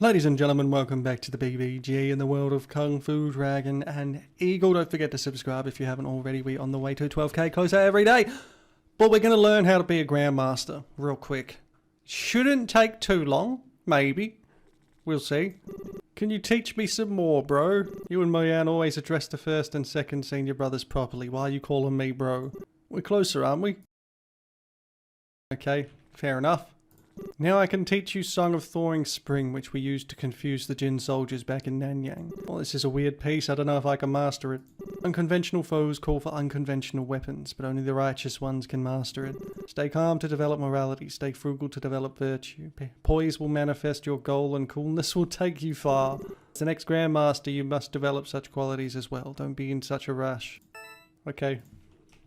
Ladies and gentlemen, welcome back to the BBG in the world of Kung Fu, Dragon and Eagle. Don't forget to subscribe if you haven't already. We're on the way to 12k closer every day. But we're going to learn how to be a grandmaster real quick. Shouldn't take too long, maybe. We'll see. Can you teach me some more, bro? You and Moyan always address the first and second senior brothers properly. Why are you calling me bro? We're closer, aren't we? Okay, fair enough. Now I can teach you Song of Thawing Spring, which we used to confuse the Jin soldiers back in Nanyang. Well, this is a weird piece, I don't know if I can master it. Unconventional foes call for unconventional weapons, but only the righteous ones can master it. Stay calm to develop morality, stay frugal to develop virtue. Poise will manifest your goal and coolness will take you far. As the next Grandmaster, you must develop such qualities as well. Don't be in such a rush. Okay,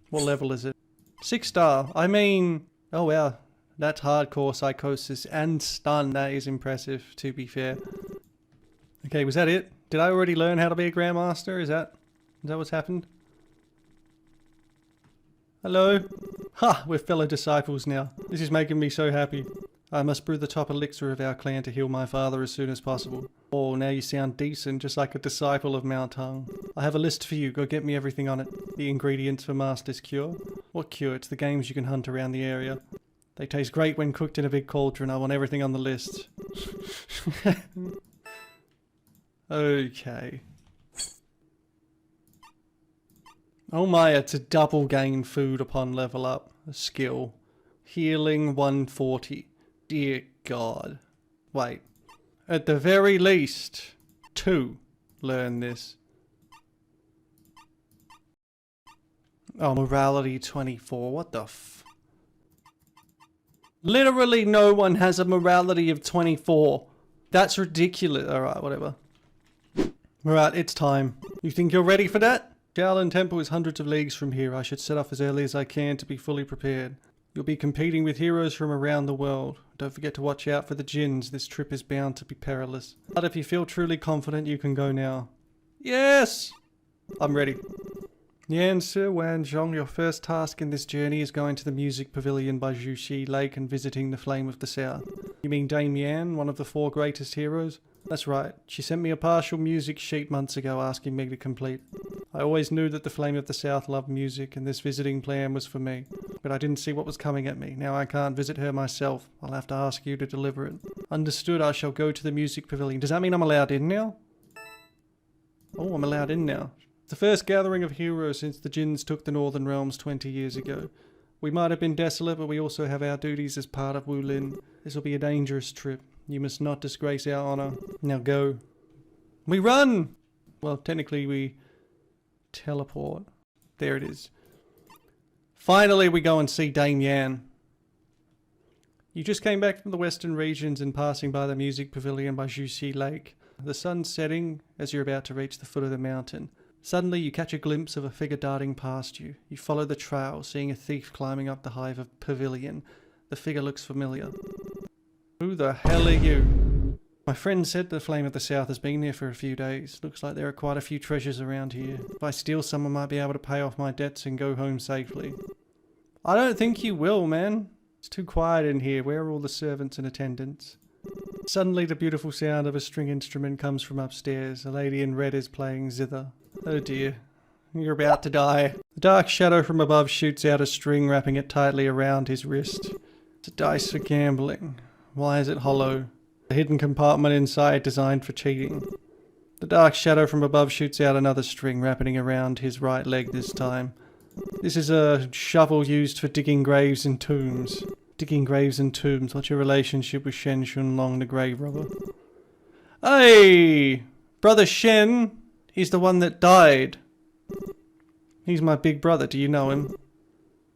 what level is it? 6 star, I mean... oh wow. That's hardcore psychosis and stun. That is impressive, to be fair. Okay, was that it? Did I already learn how to be a Grandmaster? Is that what's happened? Hello? Ha! We're fellow disciples now. This is making me so happy. I must brew the top elixir of our clan to heal my father as soon as possible. Oh, now you sound decent, just like a disciple of Mao Tang. I have a list for you. Go get me everything on it. The ingredients for Master's Cure. What cure? It's the games you can hunt around the area. They taste great when cooked in a big cauldron. I want everything on the list. Okay. Oh my, it's a double gain food upon level up. A skill. Healing 140. Dear God. Wait. At the very least, 2 learn this. Oh, morality 24. What the f... Literally no one has a morality of 24. That's ridiculous. Alright, whatever. Alright, it's time. You think you're ready for that? Shaolin Temple is hundreds of leagues from here. I should set off as early as I can to be fully prepared. You'll be competing with heroes from around the world. Don't forget to watch out for the Jins. This trip is bound to be perilous. But if you feel truly confident, you can go now. Yes! I'm ready. Yan Sir Wan Zhong, your first task in this journey is going to the music pavilion by Zhuxi Lake and visiting the Flame of the South. You mean Dame Yan, one of the 4 greatest heroes? That's right. She sent me a partial music sheet months ago asking me to complete. I always knew that the Flame of the South loved music and this visiting plan was for me. But I didn't see what was coming at me. Now I can't visit her myself. I'll have to ask you to deliver it. Understood, I shall go to the music pavilion. Does that mean I'm allowed in now? Oh, I'm allowed in now. The first gathering of heroes since the Jins took the Northern Realms 20 years ago. We might have been desolate, but we also have our duties as part of Wulin. This will be a dangerous trip. You must not disgrace our honor. Now go. We run! Well, technically we teleport. There it is. Finally we go and see Dame Yan. You just came back from the western regions and passing by the music pavilion by Zhuxi Lake. The sun's setting as you're about to reach the foot of the mountain. Suddenly you catch a glimpse of a figure darting past you. You follow the trail, seeing a thief climbing up the hive of pavilion. The figure looks familiar. Who the hell are you? My friend said the Flame of the South has been here for a few days. Looks like there are quite a few treasures around here. If I steal some, I might be able to pay off my debts and go home safely. I don't think you will, man. It's too quiet in here. Where are all the servants and attendants? Suddenly the beautiful sound of a string instrument comes from upstairs. A lady in red is playing zither. Oh dear. You're about to die. The dark shadow from above shoots out a string, wrapping it tightly around his wrist. It's a dice for gambling. Why is it hollow? A hidden compartment inside designed for cheating. The dark shadow from above shoots out another string, wrapping around his right leg this time. This is a shovel used for digging graves and tombs. Digging graves and tombs. What's your relationship with Shen Shunlong, the grave robber? Hey! Brother Shen! He's the one that died. He's my big brother, do you know him?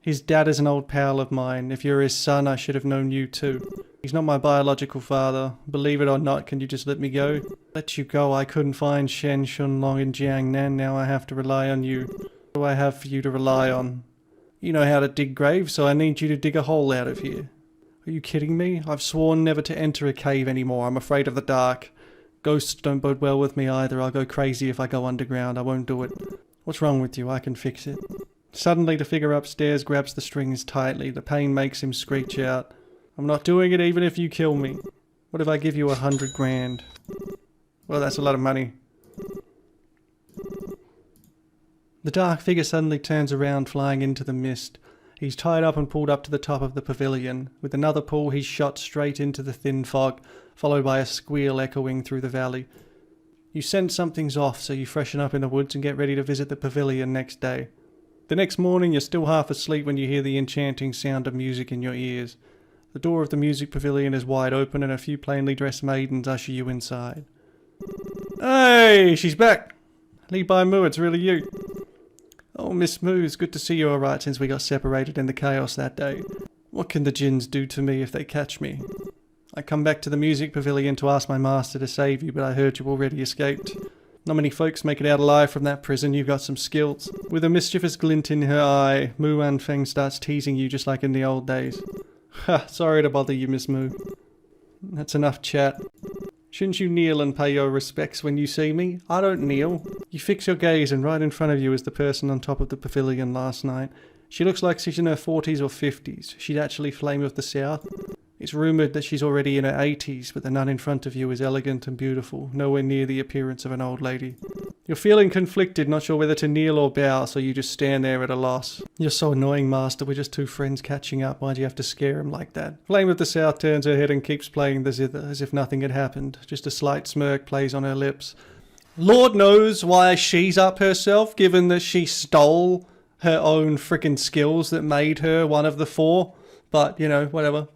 His dad is an old pal of mine. If you're his son, I should have known you too. He's not my biological father. Believe it or not, can you just let me go? Let you go? I couldn't find Shen Shunlong in Jiangnan. Now I have to rely on you. What do I have for you to rely on? You know how to dig graves, so I need you to dig a hole out of here. Are you kidding me? I've sworn never to enter a cave anymore. I'm afraid of the dark. Ghosts don't bode well with me either. I'll go crazy if I go underground. I won't do it. What's wrong with you? I can fix it. Suddenly the figure upstairs grabs the strings tightly. The pain makes him screech out. I'm not doing it even if you kill me. What if I give you 100 grand? Well, that's a lot of money. The dark figure suddenly turns around, flying into the mist. He's tied up and pulled up to the top of the pavilion. With another pull, he's shot straight into the thin fog, followed by a squeal echoing through the valley. You sense something's off, so you freshen up in the woods and get ready to visit the pavilion next day. The next morning, you're still half asleep when you hear the enchanting sound of music in your ears. The door of the music pavilion is wide open and a few plainly dressed maidens usher you inside. Hey, she's back! Li Bai Mu, it's really you. Oh, Miss Moo, it's good to see you alright since we got separated in the chaos that day. What can the djinns do to me if they catch me? I come back to the music pavilion to ask my master to save you, but I heard you already escaped. Not many folks make it out alive from that prison. You've got some skills. With a mischievous glint in her eye, Mu Wanfeng starts teasing you just like in the old days. Ha, sorry to bother you, Miss Mu. That's enough chat. Shouldn't you kneel and pay your respects when you see me? I don't kneel. You fix your gaze and right in front of you is the person on top of the pavilion last night. She looks like she's in her 40s or 50s. She's actually Flame of the South. It's rumoured that she's already in her 80s, but the nun in front of you is elegant and beautiful, nowhere near the appearance of an old lady. You're feeling conflicted, not sure whether to kneel or bow, so you just stand there at a loss. You're so annoying, Master. We're just two friends catching up. Why'd you have to scare him like that? Flame of the South turns her head and keeps playing the zither, as if nothing had happened. Just a slight smirk plays on her lips. Lord knows why she's up herself, given that she stole her own frickin' skills that made her one of the four. But, you know, whatever.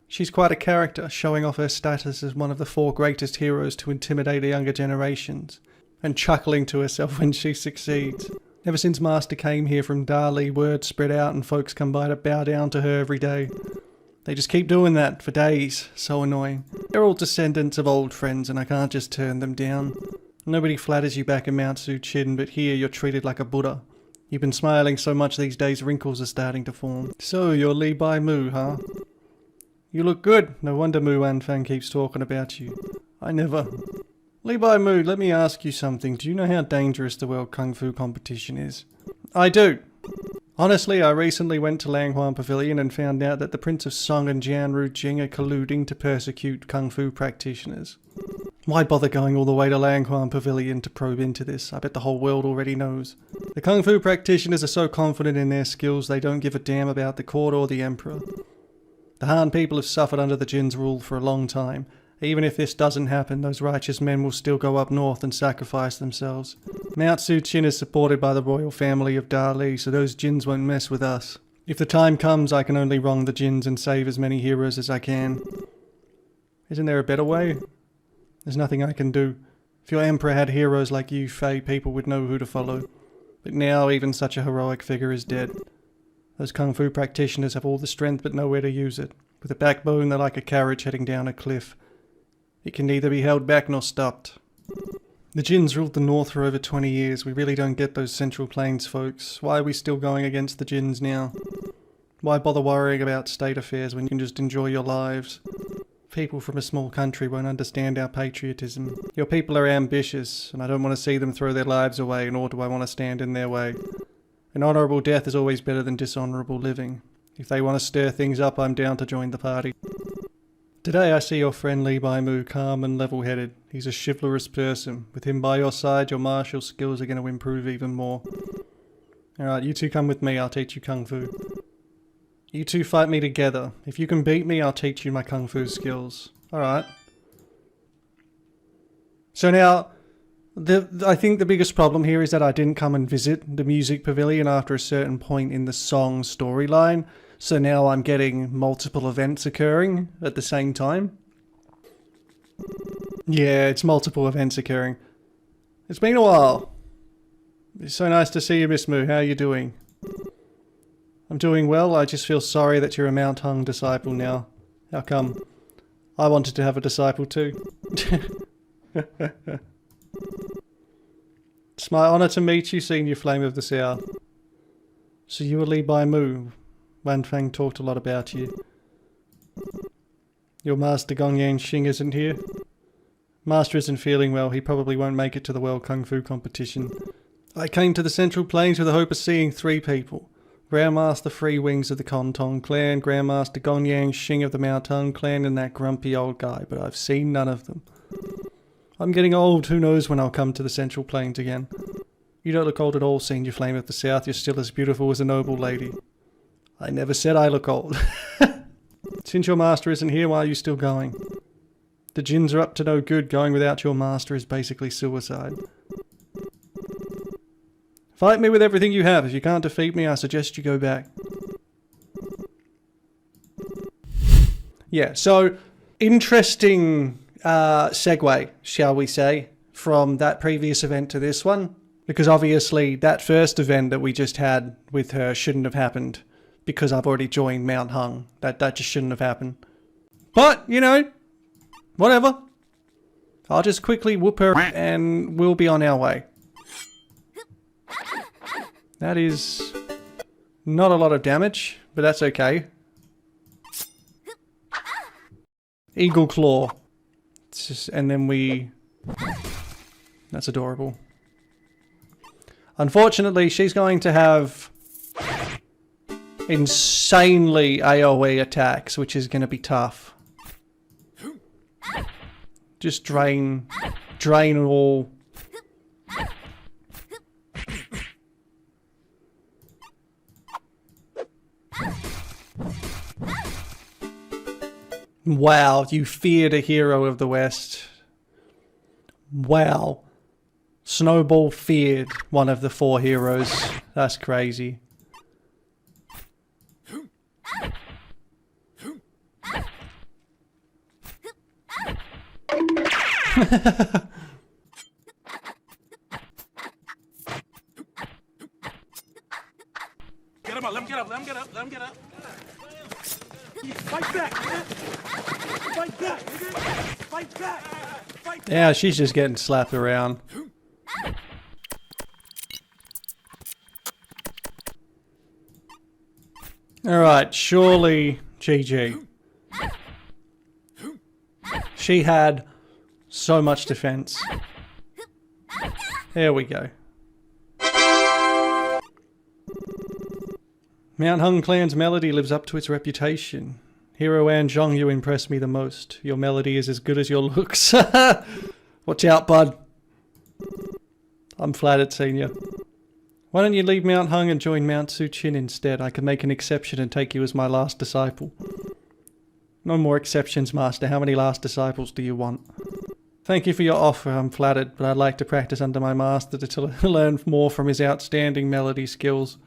She's quite a character, showing off her status as one of the four greatest heroes to intimidate the younger generations, and chuckling to herself when she succeeds. Ever since Master came here from Dali, word spread out and folks come by to bow down to her every day. They just keep doing that for days. So annoying. They're all descendants of old friends and I can't just turn them down. Nobody flatters you back in Mount Su Chin, but here you're treated like a Buddha. You've been smiling so much these days wrinkles are starting to form. So you're Li Bai Mu, huh? You look good. No wonder Mu Wanfeng keeps talking about you. I never. Li Bai Mu, let me ask you something. Do you know how dangerous the World Kung Fu competition is? I do. Honestly, I recently went to Langhuan Pavilion and found out that the Prince of Song and Jian Rujing are colluding to persecute Kung Fu practitioners. Why bother going all the way to Langhuan Pavilion to probe into this? I bet the whole world already knows. The Kung Fu practitioners are so confident in their skills they don't give a damn about the court or the emperor. The Han people have suffered under the Jin's rule for a long time. Even if this doesn't happen, those righteous men will still go up north and sacrifice themselves. Mount Su Chin is supported by the royal family of Dali, so those Jins won't mess with us. If the time comes, I can only wrong the Jins and save as many heroes as I can. Isn't there a better way? There's nothing I can do. If your emperor had heroes like you, Fey, people would know who to follow. But now even such a heroic figure is dead. Those Kung Fu practitioners have all the strength but nowhere to use it. With a backbone, they're like a carriage heading down a cliff. It can neither be held back nor stopped. The Jins ruled the north for over 20 years. We really don't get those Central Plains folks. Why are we still going against the Jins now? Why bother worrying about state affairs when you can just enjoy your lives? People from a small country won't understand our patriotism. Your people are ambitious, and I don't want to see them throw their lives away, nor do I want to stand in their way. An honourable death is always better than dishonourable living. If they want to stir things up, I'm down to join the party. Today I see your friend Li Bai Mu calm and level-headed. He's a chivalrous person. With him by your side, your martial skills are going to improve even more. Alright, you two come with me, I'll teach you Kung Fu. You two fight me together. If you can beat me, I'll teach you my Kung Fu skills. Alright. So now, I think the biggest problem here is that I didn't come and visit the music pavilion after a certain point in the song storyline. So now I'm getting multiple events occurring at the same time. Yeah, it's multiple events occurring. It's been a while. It's so nice to see you, Miss Mu. How are you doing? I'm doing well. I just feel sorry that you're a Mount Hung disciple now. How come? I wanted to have a disciple too. It's my honour to meet you, Senior Flame of the South. So you are Li Bai Mu. Wanfeng talked a lot about you. Your master Gongyan Xing isn't here. Master isn't feeling well. He probably won't make it to the World Kung Fu competition. I came to the Central Plains with the hope of seeing 3 people. Grandmaster Three Wings of the Kontong clan, Grandmaster Gonyang Shing of the Maotong clan, and that grumpy old guy, but I've seen none of them. I'm getting old, who knows when I'll come to the Central Plains again. You don't look old at all, Senior Flame of the South, you're still as beautiful as a noble lady. I never said I look old. Since your master isn't here, why are you still going? The Jins are up to no good, going without your master is basically suicide. Fight me with everything you have. If you can't defeat me, I suggest you go back. Yeah, so interesting segue, shall we say, from that previous event to this one. Because obviously that first event that we just had with her shouldn't have happened. Because I've already joined Mount Heng. That just shouldn't have happened. But, you know, whatever. I'll just quickly whoop her and we'll be on our way. That is not a lot of damage, but that's okay. Eagle Claw. And then we... That's adorable. Unfortunately, she's going to have insanely AoE attacks, which is going to be tough. Just drain all. Wow, you feared a hero of the West. Wow. Snowball feared one of the 4 heroes. That's crazy. Get him up, let him get up, let him get up, let him get up. Fight back, man. Fight back, nigga. Fight back. Fight back. Yeah, she's just getting slapped around. Alright, surely GG. She had so much defense. There we go. Mount Heng Clan's melody lives up to its reputation. Hero An Zhong, you impress me the most. Your melody is as good as your looks. Watch out, bud. I'm flattered, Senior. Why don't you leave Mount Heng and join Mount Suchin instead? I can make an exception and take you as my last disciple. No more exceptions, Master. How many last disciples do you want? Thank you for your offer, I'm flattered, but I'd like to practice under my master to learn more from his outstanding melody skills.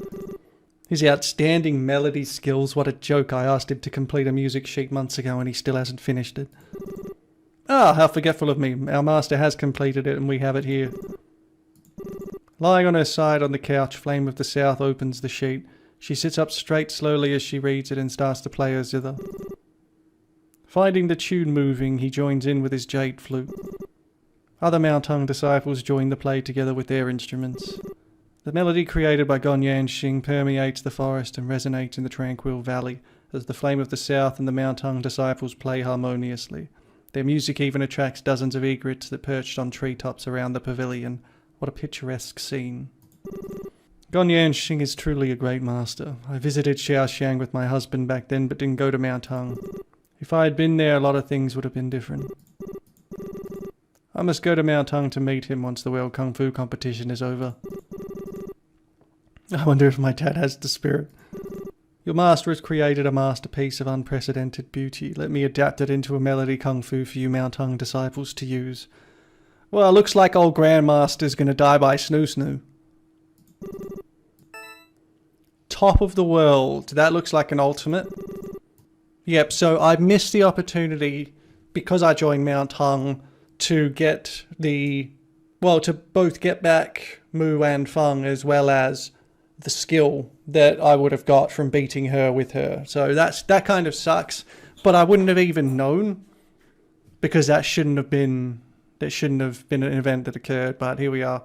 His outstanding melody skills, what a joke. I asked him to complete a music sheet months ago and he still hasn't finished it. Ah, how forgetful of me. Our master has completed it and we have it here. Lying on her side on the couch, Flame of the South opens the sheet. She sits up straight slowly as she reads it and starts to play her zither. Finding the tune moving, he joins in with his jade flute. Other Mount Heng disciples join the play together with their instruments. The melody created by Gonyang Shing permeates the forest and resonates in the tranquil valley as the Flame of the South and the Mount Heng disciples play harmoniously. Their music even attracts dozens of egrets that perched on treetops around the pavilion. What a picturesque scene. Gonyang Shing is truly a great master. I visited Xiaoxiang with my husband back then but didn't go to Mount Heng. If I had been there, a lot of things would have been different. I must go to Mount Heng to meet him once the World Kung Fu competition is over. I wonder if my dad has the spirit. Your master has created a masterpiece of unprecedented beauty. Let me adapt it into a melody kung fu for you Mount Heng disciples to use. Well, looks like old grandmaster's gonna die by snoo. Top of the world. That looks like an ultimate. Yep, so I missed the opportunity because I joined Mount Heng to get the... well, to both get back Mu and Feng as well as the skill that I would have got from beating her with her. So that kind of sucks, but I wouldn't have even known because that shouldn't have been an event that occurred, but here we are.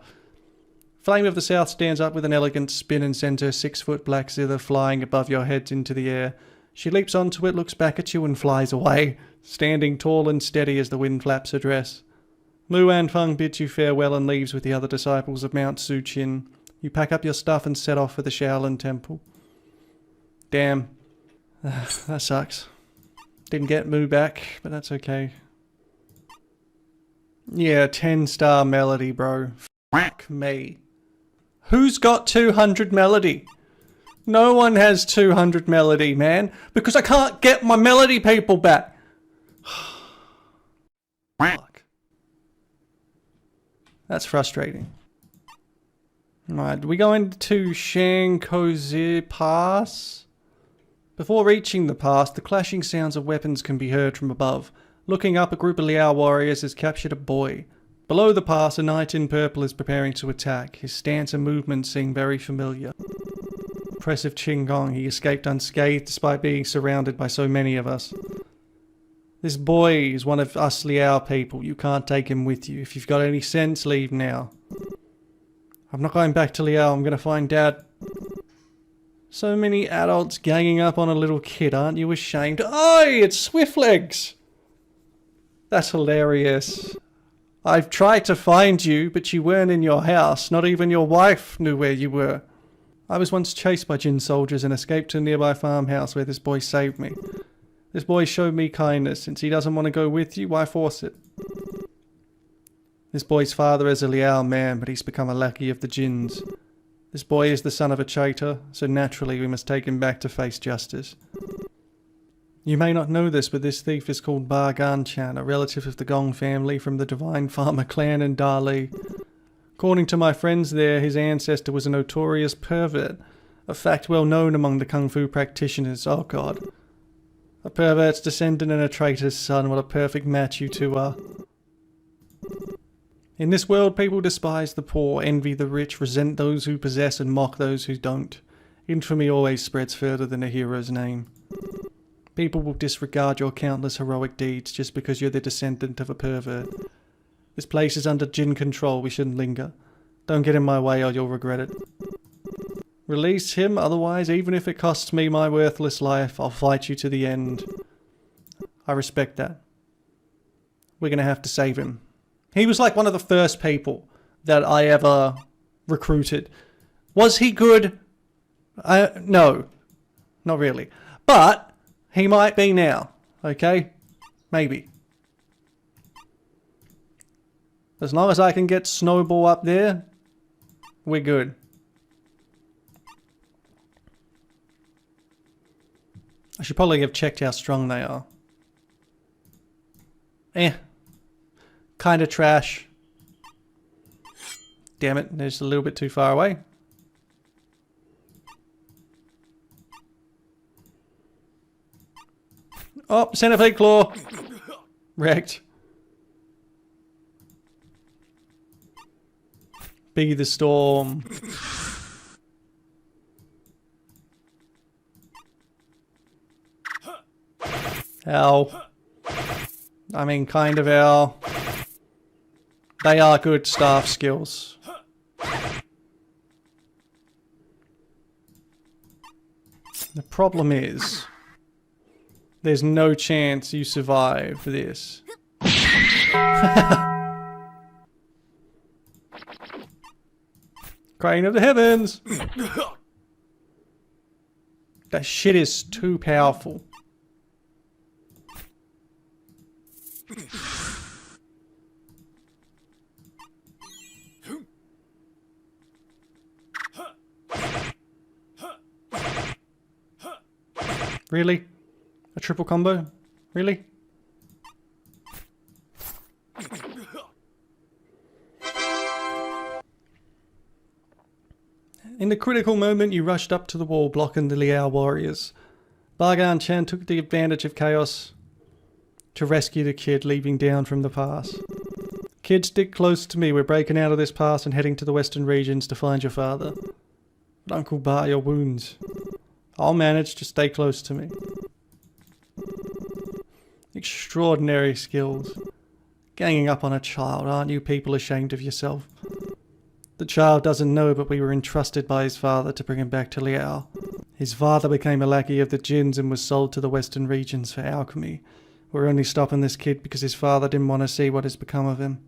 Flame of the South stands up with an elegant spin and sends her 6-foot black zither flying above your heads into the air. She leaps onto it, looks back at you and flies away, standing tall and steady as the wind flaps her dress. Mu and Feng bids you farewell and leaves with the other disciples of Mount Suchin. You pack up your stuff and set off for the Shaolin Temple. Damn. That sucks. Didn't get Moo back, but that's okay. Yeah, 10-star melody, bro. Fuck me. Who's got 200 melody? No one has 200 melody, man. Because I can't get my melody people back. Fuck. That's frustrating. Alright, we go into Shankozi Pass. Before reaching the pass, the clashing sounds of weapons can be heard from above. Looking up, a group of Liao warriors has captured a boy. Below the pass, a knight in purple is preparing to attack. His stance and movements seem very familiar. Impressive Qinggong, he escaped unscathed despite being surrounded by so many of us. This boy is one of us Liao people. You can't take him with you. If you've got any sense, leave now. I'm not going back to Liao. I'm going to find Dad. So many adults ganging up on a little kid. Aren't you ashamed? Oi, it's Swiftlegs! That's hilarious. I've tried to find you, but you weren't in your house. Not even your wife knew where you were. I was once chased by Jin soldiers and escaped to a nearby farmhouse where this boy saved me. This boy showed me kindness. Since he doesn't want to go with you, why force it? This boy's father is a Liao man, but he's become a lackey of the Jins. This boy is the son of a traitor, so naturally we must take him back to face justice. You may not know this, but this thief is called Ba Gan-chan, a relative of the Gong family from the Divine Farmer clan in Dali. According to my friends there, his ancestor was a notorious pervert, a fact well known among the Kungfu practitioners. Oh god. A pervert's descendant and a traitor's son, what a perfect match you two are. In this world, people despise the poor, envy the rich, resent those who possess, and mock those who don't. Infamy always spreads further than a hero's name. People will disregard your countless heroic deeds just because you're the descendant of a pervert. This place is under Jin control, we shouldn't linger. Don't get in my way or you'll regret it. Release him, otherwise, even if it costs me my worthless life, I'll fight you to the end. I respect that. We're gonna have to save him. He was like one of the first people that I ever recruited. Was he good? No. Not really. But he might be now. Okay? Maybe. As long as I can get Snowball up there, we're good. I should probably have checked how strong they are. Kinda trash. Damn it, they're just a little bit too far away. Oh, centipede claw. Wrecked. Be the storm. Ow. I mean, kind of ow. They are good staff skills. The problem is, there's no chance you survive this. Crane of the heavens! That shit is too powerful. Really? A triple combo? Really? In the critical moment, you rushed up to the wall, blocking the Liao warriors. Ba Gan-chan took the advantage of chaos to rescue the kid, leaping down from the pass. Kid, stick close to me. We're breaking out of this pass and heading to the western regions to find your father. But Uncle Ba, your wounds. I'll manage, to stay close to me. Extraordinary skills. Ganging up on a child, aren't you people ashamed of yourself? The child doesn't know, but we were entrusted by his father to bring him back to Liao. His father became a lackey of the Jins and was sold to the western regions for alchemy. We're only stopping this kid because his father didn't want to see what has become of him.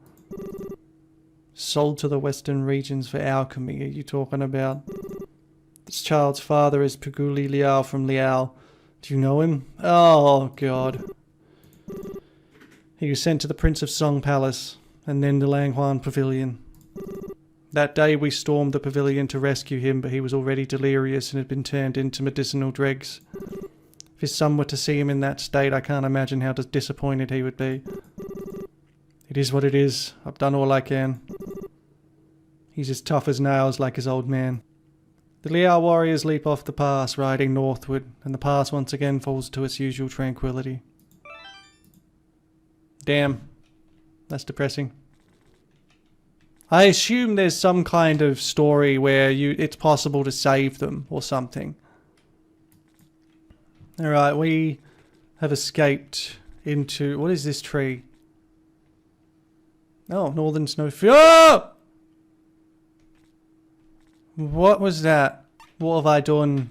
Sold to the western regions for alchemy, are you talking about? This child's father is Puguli Liao from Liao. Do you know him? Oh, God. He was sent to the Prince of Song Palace, and then the Langhuan Pavilion. That day we stormed the pavilion to rescue him, but he was already delirious and had been turned into medicinal dregs. If his son were to see him in that state, I can't imagine how disappointed he would be. It is what it is. I've done all I can. He's as tough as nails, like his old man. The Liao warriors leap off the pass, riding northward, and the pass once again falls to its usual tranquility. Damn. That's depressing. I assume there's some kind of story where it's possible to save them or something. Alright, we have escaped into... What is this tree? Oh, Northern Snowfield. Oh! What was that? What have I done?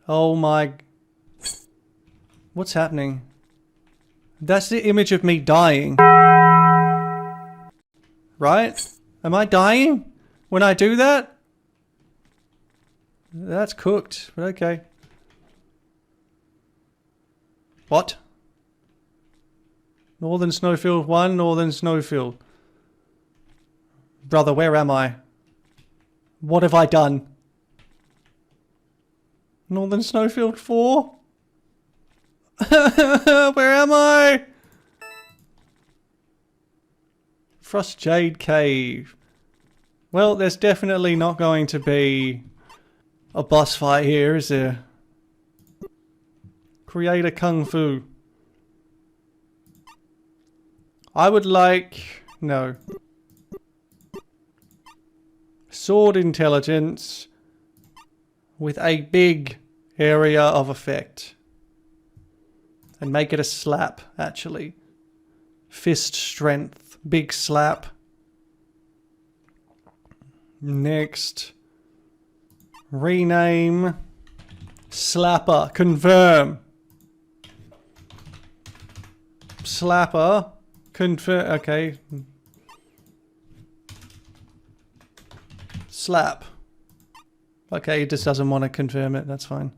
Oh my... What's happening? That's the image of me dying. Right? Am I dying when I do that? That's cooked, but okay. What? Northern Snowfield 1, Northern Snowfield. Brother, where am I? What have I done? Northern Snowfield 4? Where am I? Frost Jade Cave. Well, there's definitely not going to be a boss fight here, is there? Create a Kungfu. I would like... No. Sword intelligence with a big area of effect. And make it a slap, actually. Fist strength. Big slap. Next. Rename. Slapper. Confirm. Slapper. Confirm. Okay. Slap. Okay, he just doesn't want to confirm it. That's fine.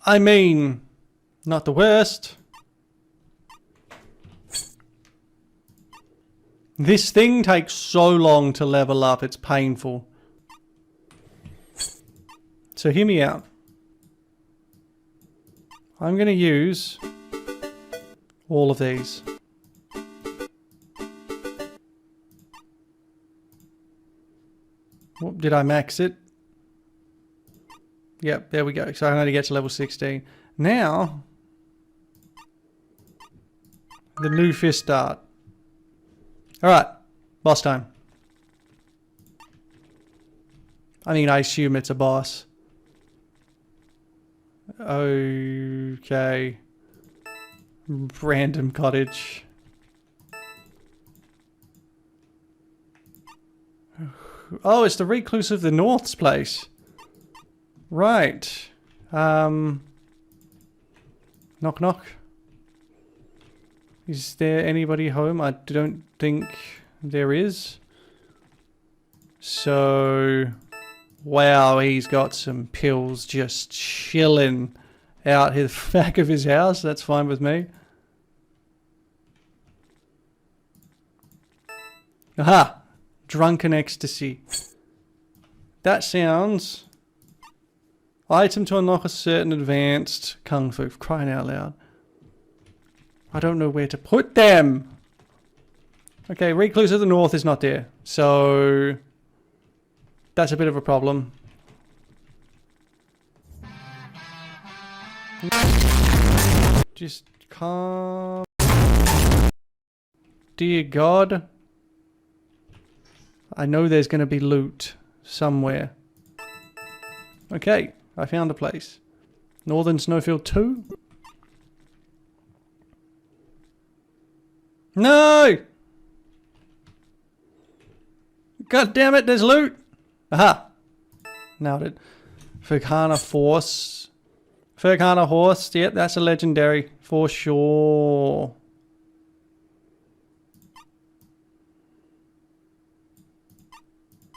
I mean, not the worst. This thing takes so long to level up, it's painful. So hear me out. I'm going to use all of these. Whoop, did I max it? Yep, there we go. So I only get to level 16. Now, the new fist start. Alright, boss time. I mean, I assume it's a boss. Okay. Random cottage. Oh, it's the Recluse of the North's place. Right. Knock knock. Is there anybody home? I don't think there is. So, wow, he's got some pills just chilling out the back of his house. That's fine with me. Aha! Drunken ecstasy. That sounds... Item to unlock a certain advanced Kung Fu. Crying out loud. I don't know where to put them. Okay, Recluse of the North is not there. So... that's a bit of a problem. Just calm. Dear God. I know there's going to be loot somewhere. Okay, I found a place. Northern Snowfield 2? No! God damn it, there's loot! Aha! Nailed it. Fagana Force. Ferghana horse. Yep, that's a legendary. For sure.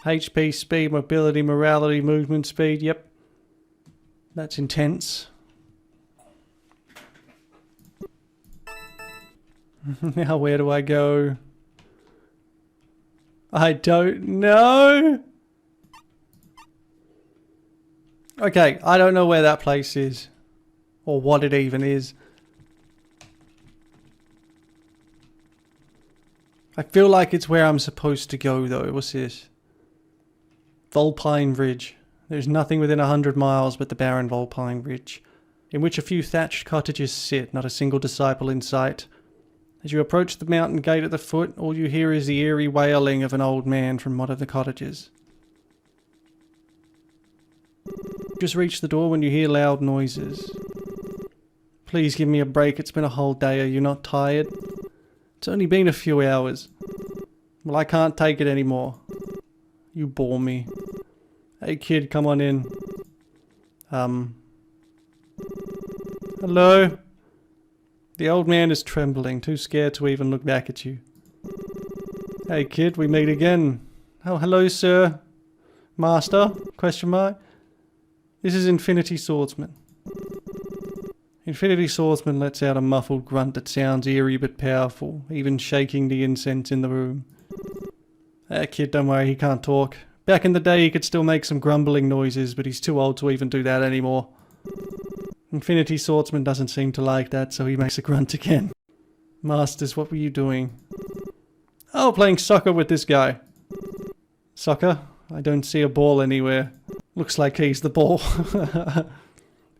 HP, speed, mobility, morality, movement speed. Yep. That's intense. Now where do I go? I don't know. Okay, I don't know where that place is. Or what it even is. I feel like it's where I'm supposed to go though. What's this? Vulpine Ridge. There's nothing within 100 miles but the barren Vulpine Ridge, in which a few thatched cottages sit, not a single disciple in sight. As you approach the mountain gate at the foot, all you hear is the eerie wailing of an old man from one of the cottages. You just reach the door when you hear loud noises. Please give me a break, it's been a whole day, are you not tired? It's only been a few hours. Well, I can't take it anymore. You bore me. Hey kid, come on in. Hello? The old man is trembling, too scared to even look back at you. Hey kid, we meet again. Oh, hello sir. Master? Question mark. This is Infiniti Swordsman. Infiniti Swordsman lets out a muffled grunt that sounds eerie but powerful, even shaking the incense in the room. That kid, don't worry, he can't talk. Back in the day he could still make some grumbling noises, but he's too old to even do that anymore. Infiniti Swordsman doesn't seem to like that, so he makes a grunt again. Masters, what were you doing? Oh, playing soccer with this guy. Soccer? I don't see a ball anywhere. Looks like he's the ball.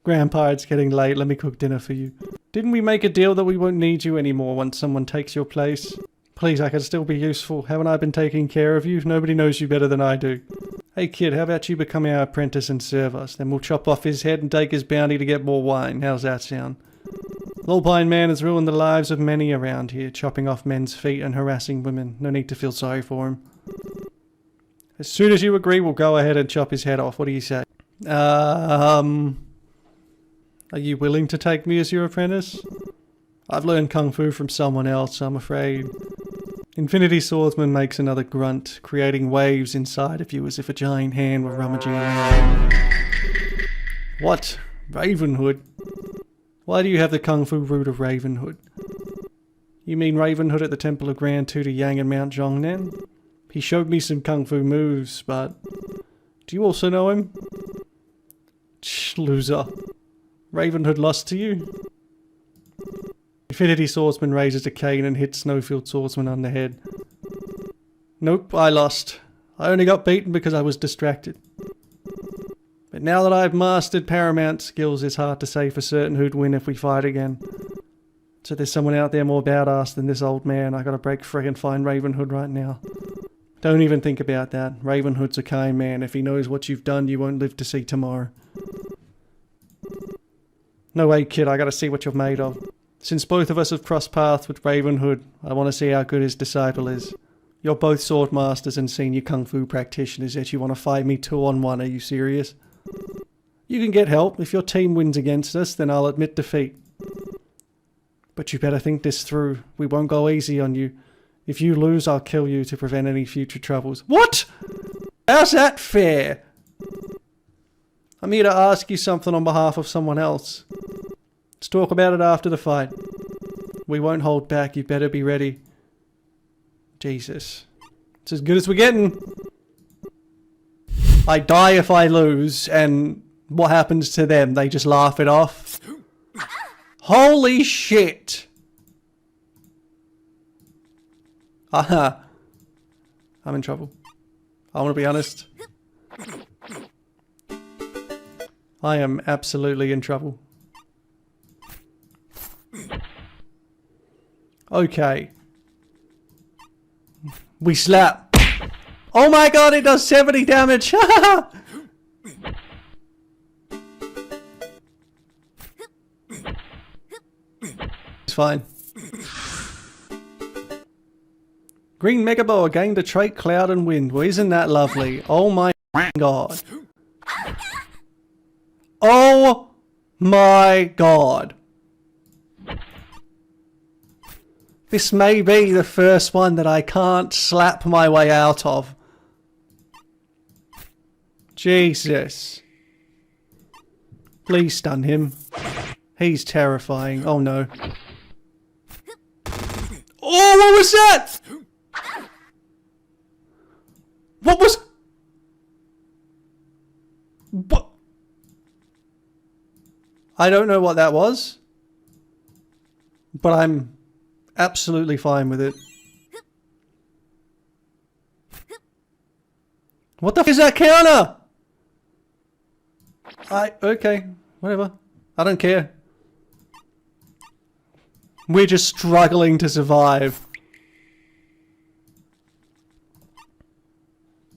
Grandpa, it's getting late. Let me cook dinner for you. Didn't we make a deal that we won't need you anymore once someone takes your place? Please, I can still be useful. Haven't I been taking care of you? Nobody knows you better than I do. Hey kid, how about you become our apprentice and serve us? Then we'll chop off his head and take his bounty to get more wine. How's that sound? Vulpine man has ruined the lives of many around here, chopping off men's feet and harassing women. No need to feel sorry for him. As soon as you agree, we'll go ahead and chop his head off. What do you say? Are you willing to take me as your apprentice? I've learned Kungfu from someone else, I'm afraid. Infiniti Swordsman makes another grunt, creating waves inside of you as if a giant hand were rummaging around. What? Ravenhood? Why do you have the Kungfu root of Ravenhood? You mean Ravenhood at the Temple of Grand Tutor Yang and Mount Zhongnan? He showed me some Kungfu moves, but... Do you also know him? Shh, loser. Ravenhood lost to you? Infiniti Swordsman raises a cane and hits Snowfield Swordsman on the head. Nope, I lost. I only got beaten because I was distracted. But now that I've mastered paramount skills, it's hard to say for certain who'd win if we fight again. So there's someone out there more badass than this old man. I gotta break free and find Ravenhood right now. Don't even think about that. Ravenhood's a kind man. If he knows what you've done, you won't live to see tomorrow. No way, kid. I gotta see what you're made of. Since both of us have crossed paths with Ravenhood, I want to see how good his disciple is. You're both sword masters and senior kung fu practitioners, yet you want to fight me 2-on-1, are you serious? You can get help. If your team wins against us, then I'll admit defeat. But you better think this through. We won't go easy on you. If you lose, I'll kill you to prevent any future troubles. What? How's that fair? I'm here to ask you something on behalf of someone else. Let's talk about it after the fight. We won't hold back, you better be ready. Jesus. It's as good as we're getting. I die if I lose, and what happens to them? They just laugh it off? Holy shit! Aha. I'm in trouble. I want to be honest. I am absolutely in trouble. Okay. We slap. Oh my god, it does 70 damage! It's fine. Green Mega Boa gained a trait Cloud and Wind. Well, isn't that lovely? Oh my god. Oh my god. This may be the first one that I can't slap my way out of. Jesus. Please stun him. He's terrifying. Oh no. Oh, what was that? What was... What? I don't know what that was. But I'm absolutely fine with it. What the f is that counter? Okay, whatever. I don't care. We're just struggling to survive.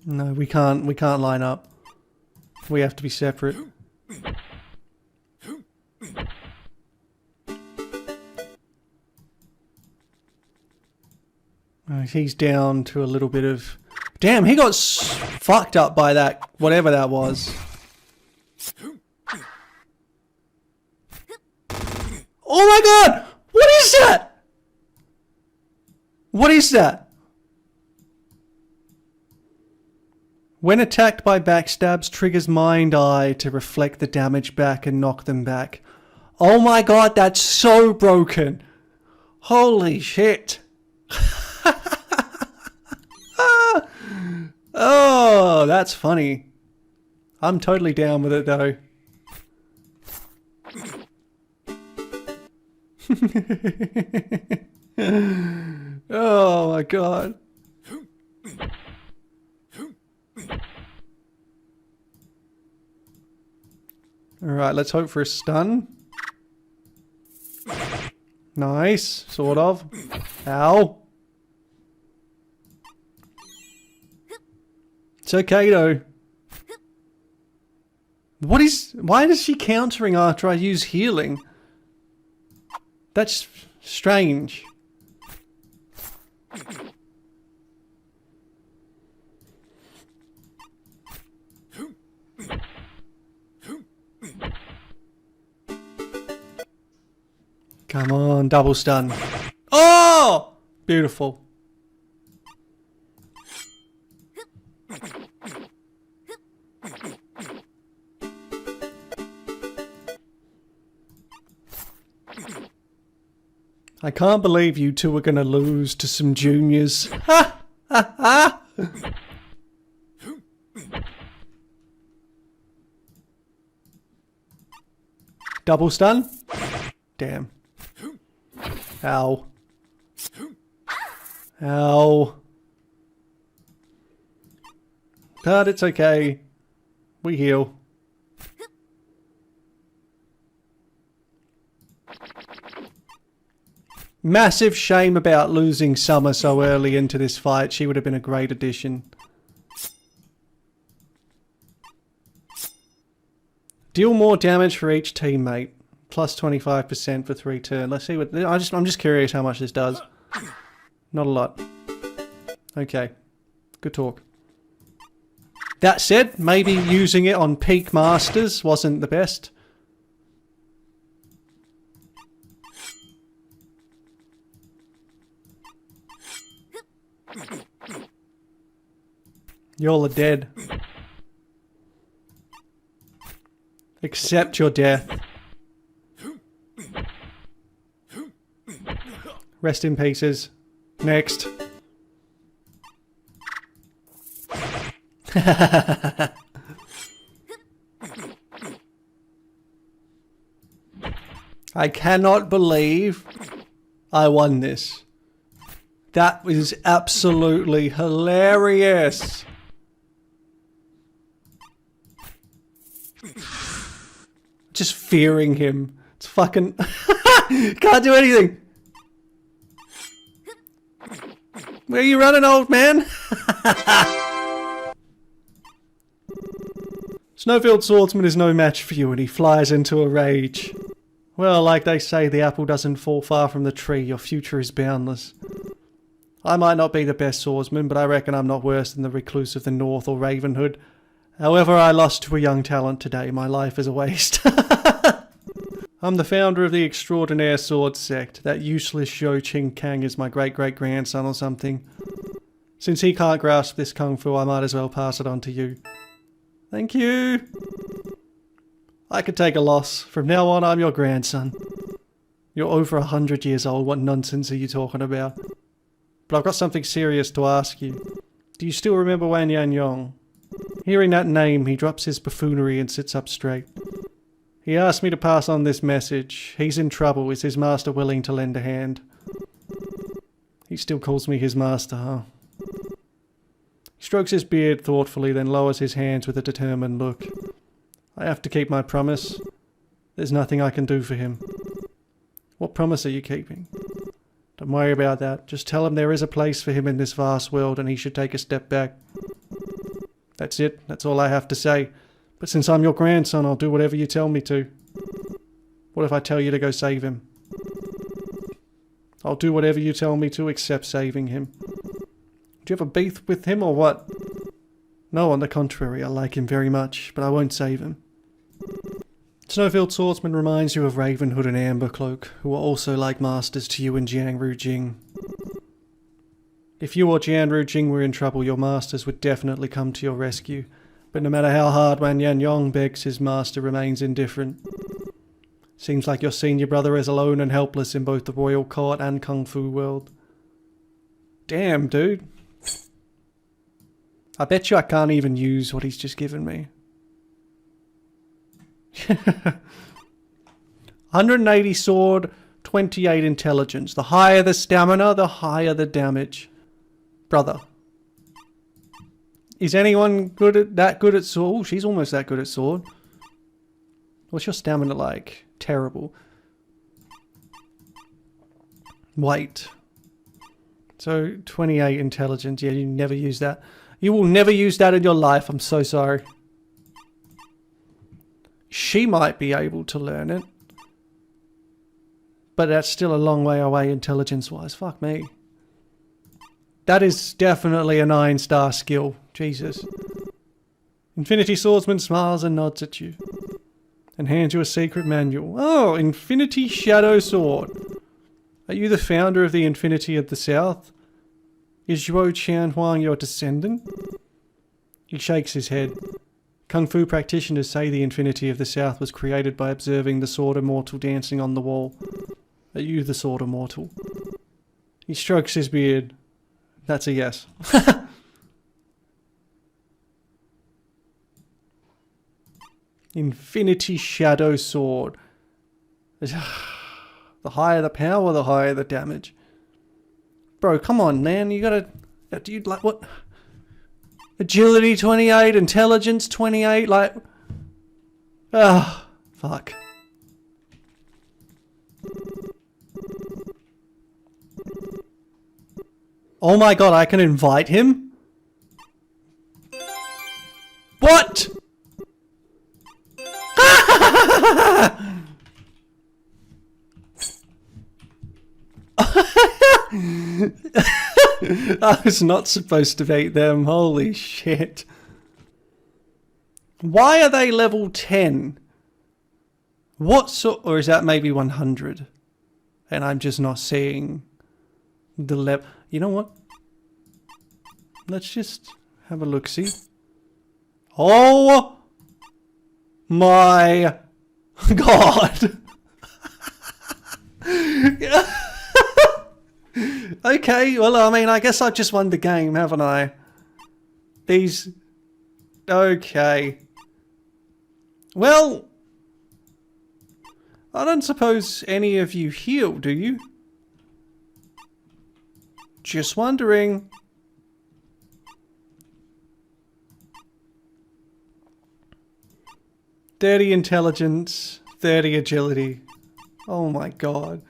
No, we can't line up. We have to be separate. He's down to a little bit of... Damn, he got fucked up by that, whatever that was. Oh my god! What is that? What is that? When attacked by backstabs, triggers Mind Eye to reflect the damage back and knock them back. Oh my god, that's so broken. Holy shit. Oh, that's funny. I'm totally down with it though. Oh my god. Alright, let's hope for a stun. Nice, sort of. Ow. It's okay though. Why is she countering after I use healing? That's strange. Come on, double stun. Oh! Beautiful. I can't believe you two are gonna lose to some juniors. Ha! Ha! Ha! Double stun? Damn. Ow. Ow. But it's okay. We heal. Massive shame about losing Summer so early into this fight. She would have been a great addition. Deal more damage for each teammate. Plus 25% for 3 turns. Let's see what... I'm just curious how much this does. Not a lot. Okay. Good talk. That said, maybe using it on peak masters wasn't the best. Y'all are dead. Accept your death. Rest in pieces. Next. I cannot believe I won this. That was absolutely hilarious. Just fearing him. It's fucking... Can't do anything. Where are you running, old man? Snowfield Swordsman is no match for you, and he flies into a rage. Well, like they say, the apple doesn't fall far from the tree. Your future is boundless. I might not be the best swordsman, but I reckon I'm not worse than the Recluse of the North or Ravenhood. However, I lost to a young talent today. My life is a waste. I'm the founder of the extraordinaire sword sect. That useless Zhou Qing Kang is my great-great-grandson or something. Since he can't grasp this kung fu, I might as well pass it on to you. Thank you. I could take a loss. From now on, I'm your grandson. You're over 100 years old. What nonsense are you talking about? But I've got something serious to ask you. Do you still remember Wan Yan Yong? Hearing that name, he drops his buffoonery and sits up straight. He asked me to pass on this message. He's in trouble. Is his master willing to lend a hand? He still calls me his master, huh? He strokes his beard thoughtfully, then lowers his hands with a determined look. I have to keep my promise. There's nothing I can do for him. What promise are you keeping? Don't worry about that. Just tell him there is a place for him in this vast world and he should take a step back. That's it. That's all I have to say. But since I'm your grandson, I'll do whatever you tell me to. What if I tell you to go save him? I'll do whatever you tell me to except saving him. Do you have a beef with him or what? No, on the contrary, I like him very much, but I won't save him. Snowfield Swordsman reminds you of Ravenhood and Ambercloak, who are also like masters to you and Jiang Rujing. If you or Jiang Rujing were in trouble, your masters would definitely come to your rescue, but no matter how hard Wan Yan Yong begs, his master remains indifferent. Seems like your senior brother is alone and helpless in both the royal court and kung fu world. Damn, dude. I bet you I can't even use what he's just given me. 180 sword, 28 intelligence. The higher the stamina, the higher the damage. Brother. Is anyone that good at sword? Ooh, she's almost that good at sword. What's your stamina like? Terrible. Weight. So, 28 intelligence. Yeah, you never use that. You will never use that in your life. I'm so sorry. She might be able to learn it. But that's still a long way away intelligence-wise. Fuck me. That is definitely a 9-star skill. Jesus. Infiniti Swordsman smiles and nods at you. And hands you a secret manual. Oh, Infiniti Shadowsword. Are you the founder of the Infiniti of the South? Is Zhuo Qianhuang your descendant? He shakes his head. Kung Fu practitioners say the Infiniti of the South was created by observing the Sword Immortal dancing on the wall. Are you the Sword Immortal? He strokes his beard. That's a yes. Infiniti Shadow Sword. The higher the power, the higher the damage. Bro, come on, man. You gotta... Dude, like, what? Agility 28, intelligence 28, like... Ah, fuck. Oh my god, I can invite him? What? I was not supposed to bait them. Holy shit. Why are they level 10? What sort... Or is that maybe 100? And I'm just not seeing the level... You know what? Let's just have a look-see. Oh my god. Okay, well, I mean, I guess I've just won the game, haven't I? These... Okay. Well... I don't suppose any of you heal, do you? Just wondering. "30 intelligence, 30 agility. Oh my god.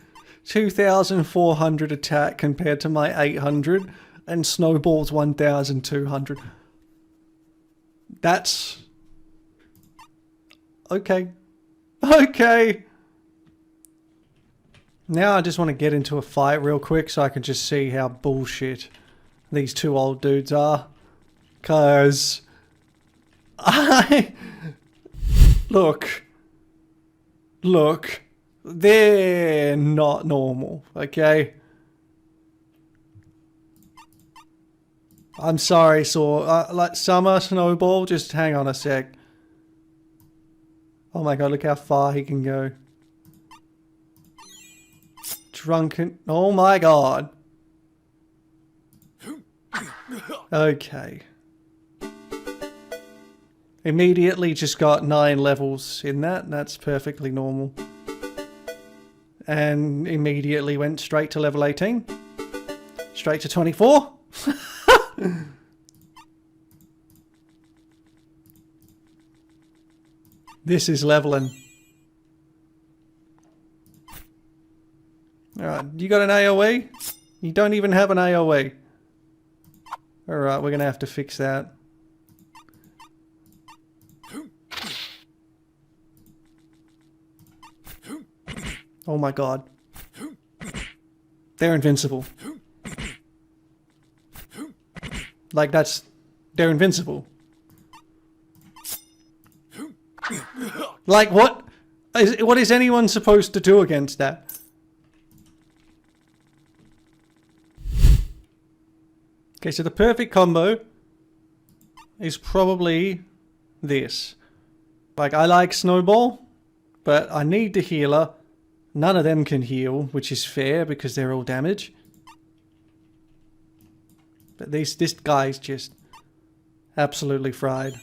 2,400 attack compared to my 800, and Snowball's 1,200. That's... Okay. Okay. Now I just want to get into a fight real quick so I can just see how bullshit these two old dudes are. 'Cause... Look. they're not normal, okay? I'm sorry, like Summer Snowball, just hang on a sec. Oh my god, look how far he can go. Drunken, oh my god. Okay. Immediately just got 9 levels in that, and that's perfectly normal. And immediately went straight to level 18. Straight to 24. This is leveling. Alright, you got an AoE? You don't even have an AoE. Alright, we're gonna have to fix that. Oh my god. They're invincible. Like they're invincible. Like what is anyone supposed to do against that? Okay, so the perfect combo is probably this. Like, I like Snowball, but I need the healer. None of them can heal, which is fair because they're all damage. But this guy's just absolutely fried.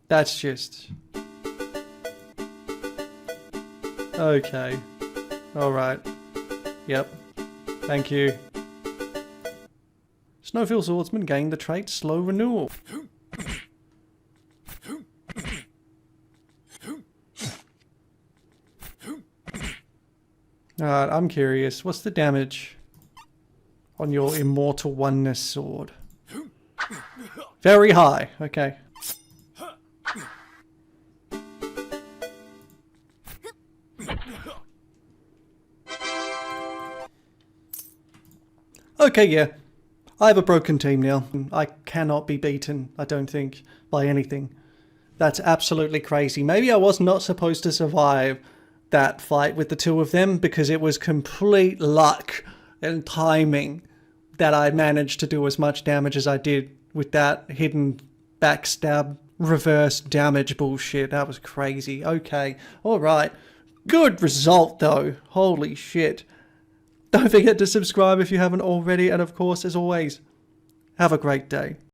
That's just... Okay. Alright. Yep. Thank you. Snowfield Swordsman gained the trait Slow Renewal. Alright, I'm curious. What's the damage on your Immortal Oneness sword? Very high. Okay. Okay, yeah. I have a broken team now. I cannot be beaten, I don't think, by anything. That's absolutely crazy. Maybe I was not supposed to survive that fight with the two of them because it was complete luck and timing that I managed to do as much damage as I did with that hidden backstab reverse damage bullshit. That was crazy. Okay, alright. Good result though. Holy shit. Don't forget to subscribe if you haven't already, and of course, as always, have a great day.